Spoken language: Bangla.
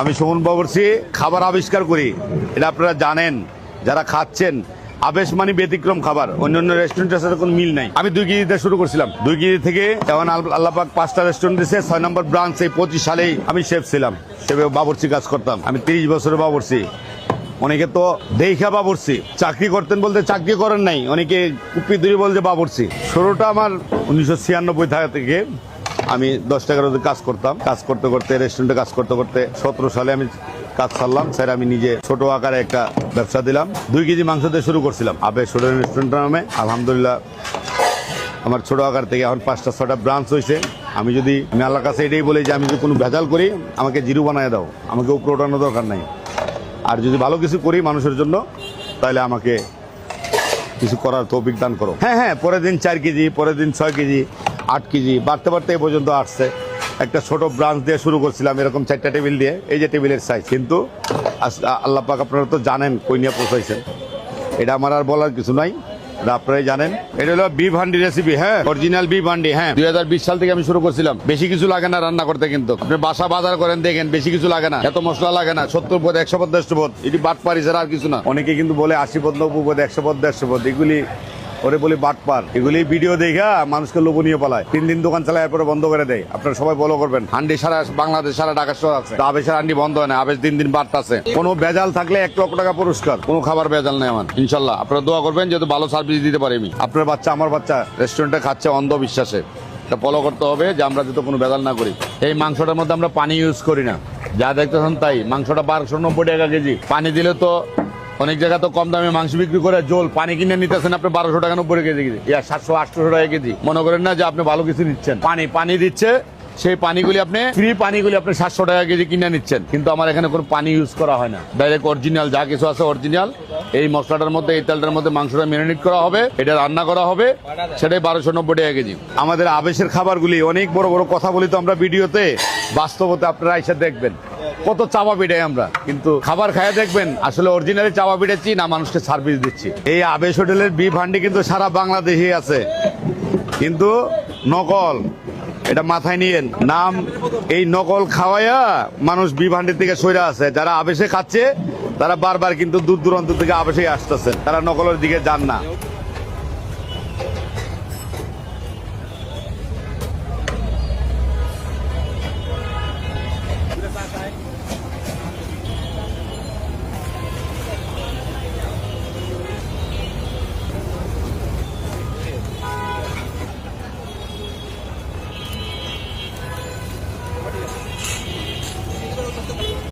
আমি সুমন বাবুর্চি খাবার আবিষ্কার করি, এটা আপনারা জানেন যারা খাচ্ছেন। আবেশ মানে ব্যতিক্রম খাবার, অন্যান্য রেস্টুরেন্টের সাথে কোনো মিল নাই। আমি 2 কেজিতে শুরু করছিলাম, 2 কেজি থেকে এখন আল্লাপাক 5টা রেস্টুরেন্ট দিয়েছে। 6 নম্বর ব্রাঞ্চ এই 25 সালেই আমি শেফ ছিলাম, শেফে বাবুর্চি কাজ করতাম। আমি 30 বছরের বাবুর্চি। অনেকে তো দেখা বাবুর্চি, চাকরি করতেন বলতে চাকরি করেন নাই, অনেকে কুপি ধরে বলতে বাবুর্চি। শুরুটা আমার 1996 থেকে আমি 10 টাকার কাজ করতাম। কাজ করতে করতে রেস্টুরেন্টে কাজ করতে করতে 17 সালে আমি কাজ ছাড়লাম। স্যার আমি নিজে ছোট আকারে একটা ব্যবসা দিলাম। 2 কেজি মাংস দিয়ে শুরু করছিলাম আবেশ হোটেল রেস্টুরেন্টের নামে। আলহামদুলিল্লাহ আমার ছোট আকার থেকে এখন 5টা 6টা ব্রাঞ্চ হয়েছে। আমি আল্লাহর কাছে এটাই বলি যে আমি যদি কোনো ভেজাল করি আমাকে জিরো বানায় দাও, আমাকে উপরে ওঠানোর দরকার নাই। আর যদি ভালো কিছু করি মানুষের জন্য তাহলে আমাকে কিছু করার তৌফিক দান করো। হ্যাঁ, পরের দিন 4 কেজি, পরের দিন 6 কেজি, 8 কেজি, বাড়তে বাড়তে এই পর্যন্ত আসছে। একটা ছোট ব্রাঞ্চ দিয়ে শুরু করছিলাম, এরকম 4টা টেবিল দিয়ে, এই যে টেবিলের সাইজ। কিন্তু আল্লাহ পাক আপনারা তো জানেন কই নিয়ে পৌঁছাইছেন, এটা আমার আর বলার কিছু নাই, আপনারাই জানেন। এটা হলো বিফ হান্ডি রেসিপি। হ্যাঁ, অরিজিনাল বিফ হান্ডি। হ্যাঁ, 2020 সাল থেকে আমি শুরু করছিলাম। বেশি কিছু লাগে না রান্না করতে, কিন্তু আপনি বাসা বাজার করেন দেখেন বেশি কিছু লাগে না, এত মশলা লাগে না। 70 পদ 100 পদ 150 পদ, এটি বাটপারি ছাড়া আর কিছু না। অনেকে কিন্তু বলে 80 পদ 90 পদ 100 পদ 150 পদ, এগুলি ওরে বলি বাটপার। এগুলি ভিডিও দেখা মানুষকে লোভনীয় পালায়, 3 দিন দোকান চালায় এরপরে বন্ধ করে দেয়। আপনারা সবাই ফলো করবেন। হান্ডি সারা বাংলাদেশ, সারা ঢাকা শহর আছে, আবেশের হান্ডি বন্ধ হয় না। আবেশ দিন দিন বাড়তেছে। কোনো ভেজাল থাকলে 1 লক্ষ টাকা পুরস্কার। কোনো খাবার ভেজাল নেই আমার, ইনশাল্লাহ। আপনারা দোয়া করবেন যেহেতু ভালো সার্ভিস দিতে পারি আমি। আপনার বাচ্চা আমার বাচ্চা রেস্টুরেন্টে খাচ্ছে অন্ধবিশ্বাসে, এটা ফলো করতে হবে যে আমরা যাতে কোনো ভেজাল না করি। এই মাংসটার মধ্যে আমরা পানি ইউজ করি না, যা দেখতেছেন তাই। মাংসটা 1290 টাকা কেজি। পানি দিলে তো অনেক জায়গা তো কম দামে মাংস বিক্রি করে জোল, পানি কিনে নিতেছেন আপনি 1200 টাকা 90 কেজি, 700-800 টাকা কেজি। মনে করেন না যে আপনি ভালো কিছু নিচ্ছেন। পানি দিচ্ছে, সেই পানিগুলি আপনি ফ্রি পানিগুলি আপনি 700 টাকা কেজি কিনে নিচ্ছেন। কিন্তু আমার এখানে কোনো পানি ইউজ করা হয় না, ডাইরেক্ট অরিজিনাল যা কিছু আছে অরিজিনাল। এই মশলাটার মধ্যে, এই তেলটার মধ্যে মাংসটা ম্যারিনেট করা হবে, এটা রান্না করা হবে, সেটাই 1290 টাকা কেজি। আমাদের আবেশের খাবারগুলি অনেক বড় বড় কথা বলি তো আমরা ভিডিওতে, বাস্তবতে আপনারা এসে দেখবেন কত চাপা পিঠাই আমরা, কিন্তু খাবার খায় দেখবেন আসলে অরিজিনালি চাপা পিঠাচ্ছি না মানুষকে সার্ভিস দিচ্ছি। এই আবেশ হোটেলের বিফ হান্ডি কিন্তু সারা বাংলাদেশে আছে, কিন্তু নকল, এটা মাথায় নিয়েন। নাম এই নকল খাওয়াইয়া মানুষ বিফ হান্ডির থেকে সইরা আছে। যারা আবেশে খাচ্ছে তারা বারবার কিন্তু দূর দূরান্ত থেকে আবেশে আসতেছেন, তারা নকলের দিকে যান না।